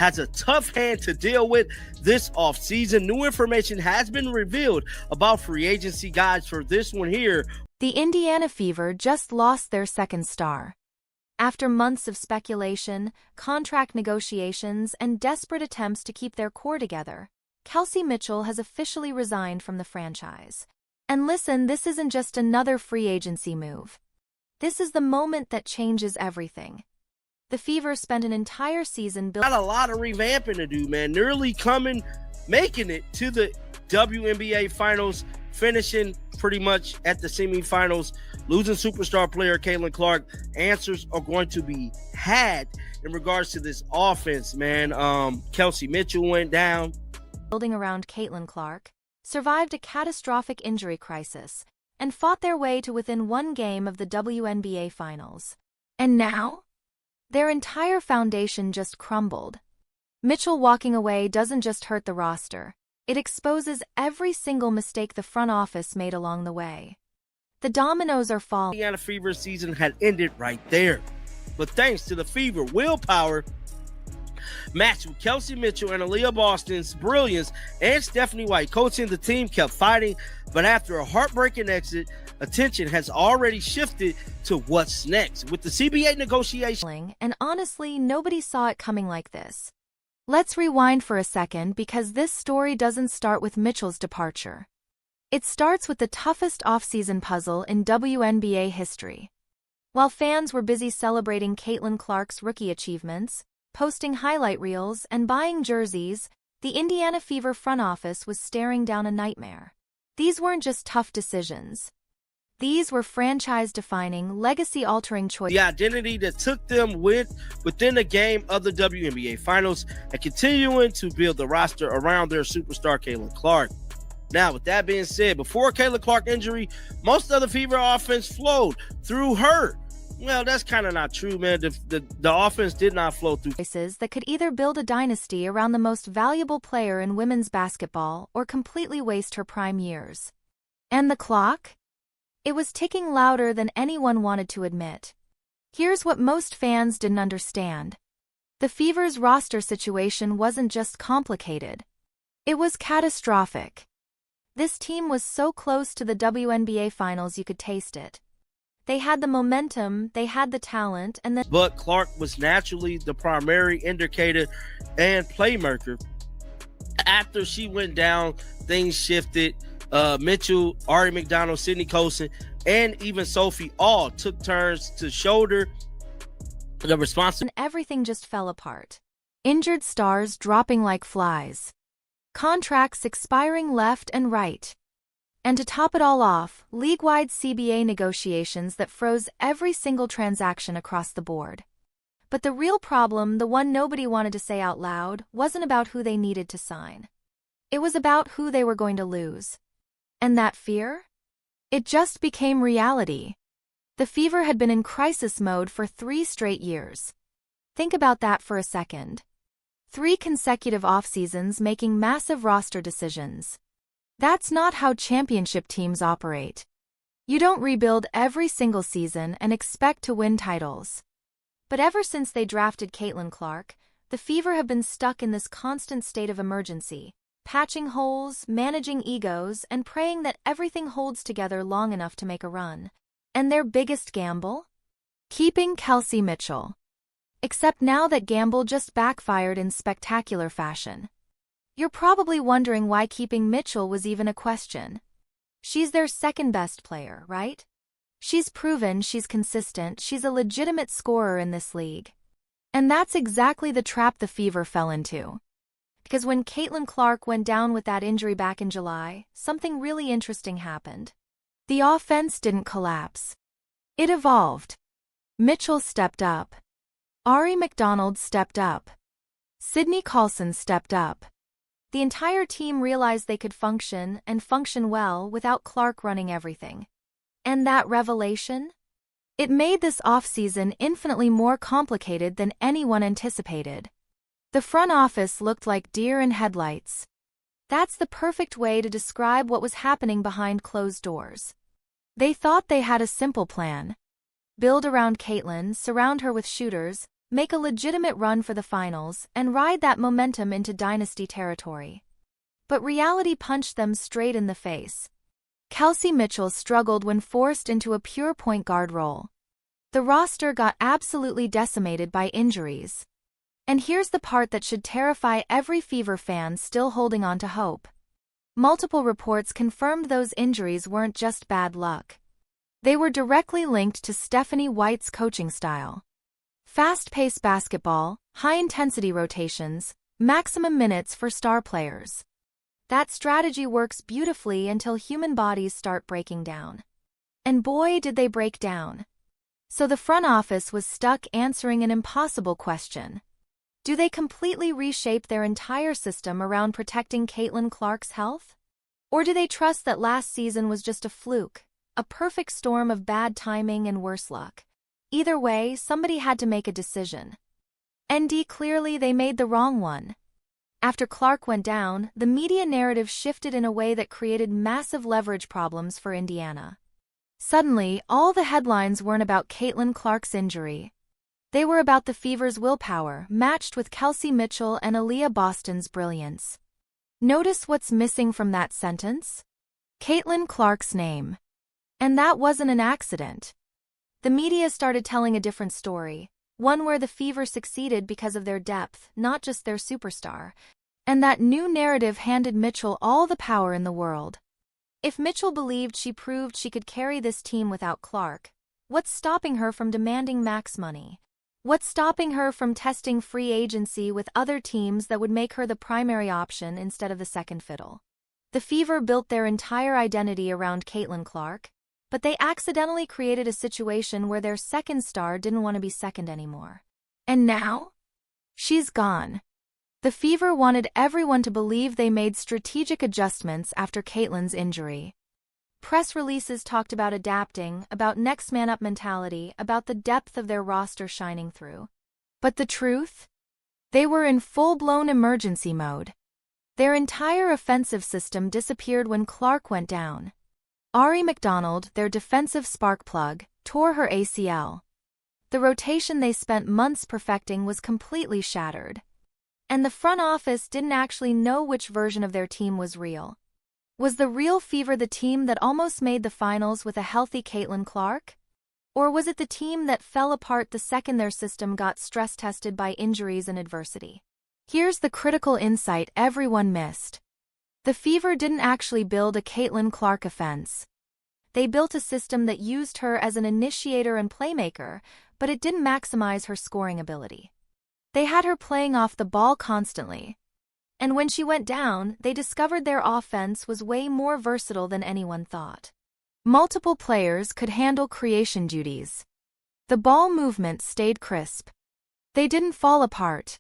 has a tough hand to deal with this offseason. New information has been revealed about free agency guides for this one here. The Indiana Fever just lost their second star. After months of speculation, contract negotiations, and desperate attempts to keep their core together, Kelsey Mitchell has officially resigned from the franchise. And listen, this isn't just another free agency move. This is the moment that changes everything. The Fever spent an entire season building. Got a lot of revamping to do, man. Nearly making it to the WNBA finals, finishing pretty much at the semifinals, losing superstar player Caitlin Clark. Answers are going to be had in regards to this offense, man. Kelsey Mitchell went down. Building around Caitlin Clark, survived a catastrophic injury crisis, and fought their way to within one game of the WNBA finals. And now? Their entire foundation just crumbled. Mitchell walking away doesn't just hurt the roster. It exposes every single mistake the front office made along the way. The dominoes are falling. The Indiana Fever season had ended right there. But thanks to the Fever willpower, matched with Kelsey Mitchell and Aaliyah Boston's brilliance and Stephanie White coaching, the team kept fighting. But after a heartbreaking exit, attention has already shifted to what's next with the CBA negotiation. And honestly, nobody saw it coming like this. Let's rewind for a second because this story doesn't start with Mitchell's departure. It starts with the toughest offseason puzzle in WNBA history. While fans were busy celebrating Caitlin Clark's rookie achievements, posting highlight reels, and buying jerseys, the Indiana Fever front office was staring down a nightmare. These weren't just tough decisions. These were franchise-defining, legacy-altering choices. The identity that took them within a game of the WNBA Finals and continuing to build the roster around their superstar Caitlin Clark. Now, with that being said, before Caitlin Clark injury, most of the Fever offense flowed through her. Well, that's kind of not true, man. The offense did not flow through. Choices that could either build a dynasty around the most valuable player in women's basketball or completely waste her prime years. And the clock? It was ticking louder than anyone wanted to admit. Here's what most fans didn't understand. The Fever's roster situation wasn't just complicated. It was catastrophic. This team was so close to the WNBA Finals you could taste it. They had the momentum, they had the talent, and then... But Clark was naturally the primary indicator and playmaker. After she went down, things shifted. Mitchell, Ari McDonald, Sydney Colson, and even Sophie all took turns to shoulder the responsibility. And everything just fell apart. Injured stars dropping like flies. Contracts expiring left and right. And to top it all off, league-wide CBA negotiations that froze every single transaction across the board. But the real problem, the one nobody wanted to say out loud, wasn't about who they needed to sign. It was about who they were going to lose. And that fear? It just became reality. The Fever had been in crisis mode for 3 straight years. Think about that for a second. 3 consecutive off-seasons making massive roster decisions. That's not how championship teams operate. You don't rebuild every single season and expect to win titles. But ever since they drafted Caitlin Clark, the Fever have been stuck in this constant state of emergency, patching holes, managing egos, and praying that everything holds together long enough to make a run. And their biggest gamble? Keeping Kelsey Mitchell. Except now that gamble just backfired in spectacular fashion. You're probably wondering why keeping Mitchell was even a question. She's their second best player, right? She's proven she's consistent, she's a legitimate scorer in this league. And that's exactly the trap the Fever fell into. Because when Caitlin Clark went down with that injury back in July, something really interesting happened. The offense didn't collapse. It evolved. Mitchell stepped up. Ari McDonald stepped up. Sydney Colson stepped up. The entire team realized they could function, and function well, without Clark running everything. And that revelation? It made this offseason infinitely more complicated than anyone anticipated. The front office looked like deer in headlights. That's the perfect way to describe what was happening behind closed doors. They thought they had a simple plan. Build around Caitlin, surround her with shooters, make a legitimate run for the finals, and ride that momentum into dynasty territory. But reality punched them straight in the face. Kelsey Mitchell struggled when forced into a pure point guard role. The roster got absolutely decimated by injuries. And here's the part that should terrify every Fever fan still holding on to hope. Multiple reports confirmed those injuries weren't just bad luck. They were directly linked to Stephanie White's coaching style. Fast-paced basketball, high-intensity rotations, maximum minutes for star players. That strategy works beautifully until human bodies start breaking down. And boy, did they break down. So the front office was stuck answering an impossible question. Do they completely reshape their entire system around protecting Caitlin Clark's health? Or do they trust that last season was just a fluke, a perfect storm of bad timing and worse luck? Either way, somebody had to make a decision. ND clearly they made the wrong one. After Clark went down, the media narrative shifted in a way that created massive leverage problems for Indiana. Suddenly, all the headlines weren't about Caitlin Clark's injury. They were about the Fever's willpower, matched with Kelsey Mitchell and Aaliyah Boston's brilliance. Notice what's missing from that sentence? Caitlin Clark's name. And that wasn't an accident. The media started telling a different story, one where the Fever succeeded because of their depth, not just their superstar. And that new narrative handed Mitchell all the power in the world. If Mitchell believed she proved she could carry this team without Clark, what's stopping her from demanding max money? What's stopping her from testing free agency with other teams that would make her the primary option instead of the second fiddle? The Fever built their entire identity around Caitlin Clark, but they accidentally created a situation where their second star didn't want to be second anymore. And now? She's gone. The Fever wanted everyone to believe they made strategic adjustments after Caitlin's injury. Press releases talked about adapting, about next man up mentality, about the depth of their roster shining through. But the truth? They were in full-blown emergency mode. Their entire offensive system disappeared when Clark went down. Ari McDonald, their defensive spark plug, tore her ACL. The rotation they spent months perfecting was completely shattered. And the front office didn't actually know which version of their team was real. Was the real Fever the team that almost made the finals with a healthy Caitlin Clark? Or was it the team that fell apart the second their system got stress-tested by injuries and adversity? Here's the critical insight everyone missed. The Fever didn't actually build a Caitlin Clark offense. They built a system that used her as an initiator and playmaker, but it didn't maximize her scoring ability. They had her playing off the ball constantly. And when she went down, they discovered their offense was way more versatile than anyone thought. Multiple players could handle creation duties. The ball movement stayed crisp. They didn't fall apart.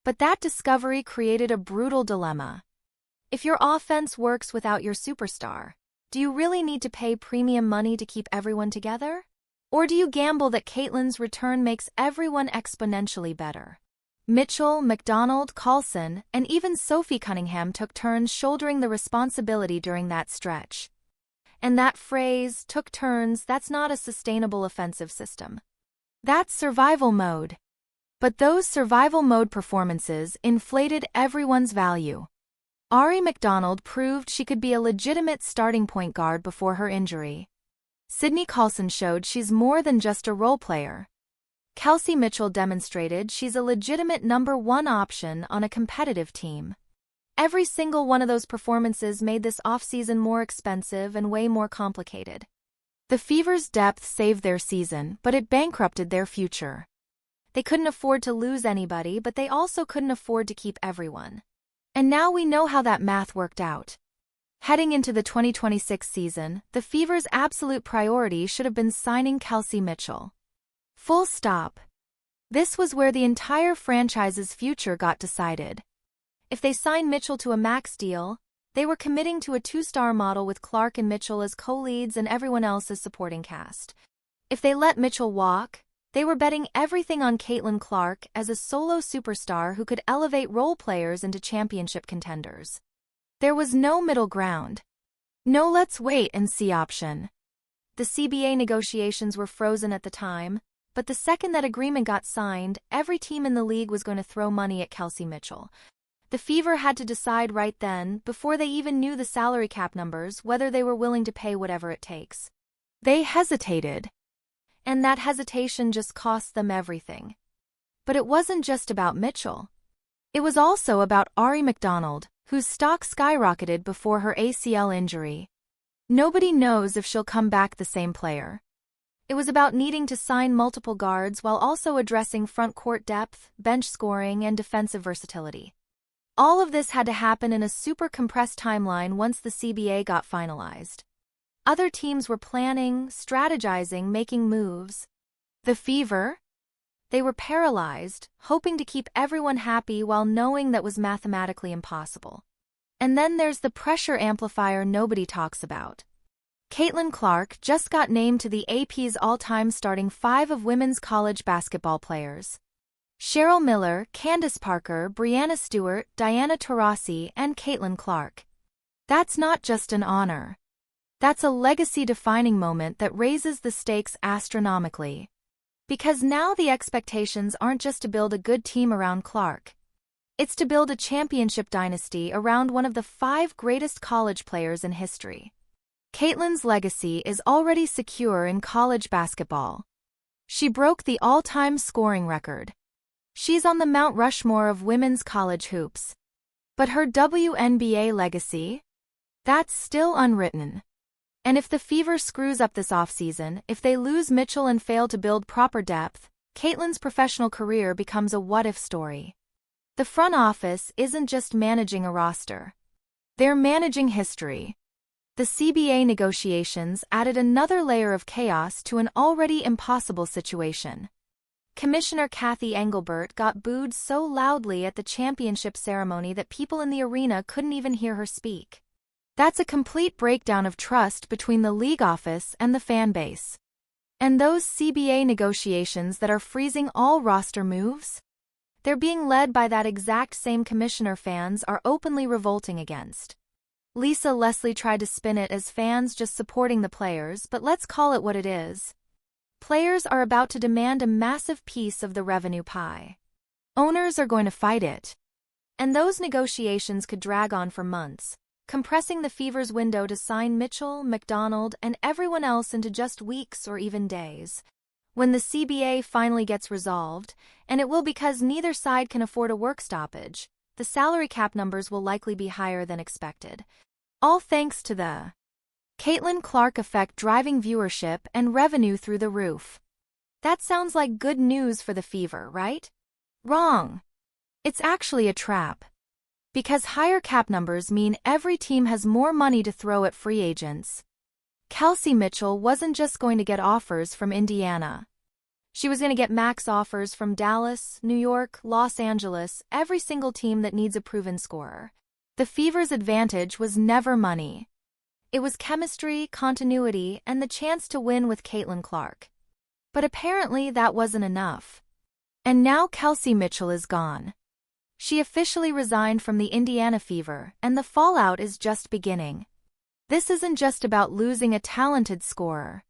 But that discovery created a brutal dilemma. If your offense works without your superstar, do you really need to pay premium money to keep everyone together? Or do you gamble that Caitlin's return makes everyone exponentially better? Mitchell, McDonald, Carlson, and even Sophie Cunningham took turns shouldering the responsibility during that stretch. And that phrase, took turns, that's not a sustainable offensive system. That's survival mode. But those survival mode performances inflated everyone's value. Ari McDonald proved she could be a legitimate starting point guard before her injury. Sydney Carlson showed she's more than just a role player. Kelsey Mitchell demonstrated she's a legitimate number one option on a competitive team. Every single one of those performances made this offseason more expensive and way more complicated. The Fever's depth saved their season, but it bankrupted their future. They couldn't afford to lose anybody, but they also couldn't afford to keep everyone. And now we know how that math worked out. Heading into the 2026 season, the Fever's absolute priority should have been signing Kelsey Mitchell. Full stop. This was where the entire franchise's future got decided. If they signed Mitchell to a max deal, they were committing to a two-star model with Clark and Mitchell as co-leads and everyone else as supporting cast. If they let Mitchell walk, they were betting everything on Caitlin Clark as a solo superstar who could elevate role players into championship contenders. There was no middle ground. No let's wait and see option. The CBA negotiations were frozen at the time, But the second that agreement got signed, every team in the league was going to throw money at Kelsey Mitchell. The Fever had to decide right then, before they even knew the salary cap numbers, whether they were willing to pay whatever it takes. They hesitated. And that hesitation just cost them everything. But it wasn't just about Mitchell. It was also about Ari McDonald, whose stock skyrocketed before her ACL injury. Nobody knows if she'll come back the same player. It was about needing to sign multiple guards while also addressing front court depth, bench scoring, and defensive versatility. All of this had to happen in a super compressed timeline once the CBA got finalized. Other teams were planning, strategizing, making moves. The Fever? They were paralyzed, hoping to keep everyone happy while knowing that was mathematically impossible. And then there's the pressure amplifier nobody talks about. Caitlin Clark just got named to the AP's all-time starting 5 of women's college basketball players. Cheryl Miller, Candace Parker, Breanna Stewart, Diana Taurasi, and Caitlin Clark. That's not just an honor. That's a legacy-defining moment that raises the stakes astronomically. Because now the expectations aren't just to build a good team around Clark. It's to build a championship dynasty around one of the 5 greatest college players in history. Caitlin's legacy is already secure in college basketball. She broke the all-time scoring record. She's on the Mount Rushmore of women's college hoops. But her WNBA legacy? That's still unwritten. And if the Fever screws up this offseason, if they lose Mitchell and fail to build proper depth, Caitlin's professional career becomes a what-if story. The front office isn't just managing a roster. They're managing history. The CBA negotiations added another layer of chaos to an already impossible situation. Commissioner Kathy Engelbert got booed so loudly at the championship ceremony that people in the arena couldn't even hear her speak. That's a complete breakdown of trust between the league office and the fan base. And those CBA negotiations that are freezing all roster moves? They're being led by that exact same commissioner fans are openly revolting against. Lisa Leslie tried to spin it as fans just supporting the players, but let's call it what it is. Players are about to demand a massive piece of the revenue pie. Owners are going to fight it. And those negotiations could drag on for months, compressing the Fever's window to sign Mitchell, McDonald, and everyone else into just weeks or even days. When the CBA finally gets resolved, and it will because neither side can afford a work stoppage, the salary cap numbers will likely be higher than expected. All thanks to the Caitlin Clark effect driving viewership and revenue through the roof. That sounds like good news for the Fever, right? Wrong. It's actually a trap. Because higher cap numbers mean every team has more money to throw at free agents. Kelsey Mitchell wasn't just going to get offers from Indiana. She was going to get max offers from Dallas, New York, Los Angeles, every single team that needs a proven scorer. The Fever's advantage was never money. It was chemistry, continuity, and the chance to win with Caitlin Clark. But apparently that wasn't enough. And now Kelsey Mitchell is gone. She officially resigned from the Indiana Fever, and the fallout is just beginning. This isn't just about losing a talented scorer.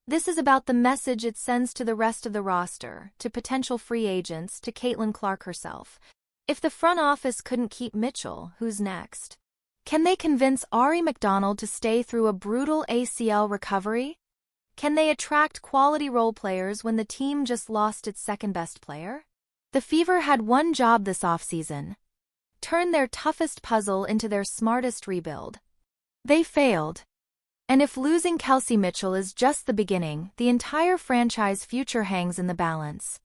This is about the message it sends to the rest of the roster, to potential free agents, to Caitlin Clark herself. If the front office couldn't keep Mitchell, who's next? Can they convince Ari McDonald to stay through a brutal ACL recovery? Can they attract quality role players when the team just lost its second-best player? The Fever had one job this offseason: turn their toughest puzzle into their smartest rebuild. They failed. And if losing Kelsey Mitchell is just the beginning, the entire franchise future hangs in the balance.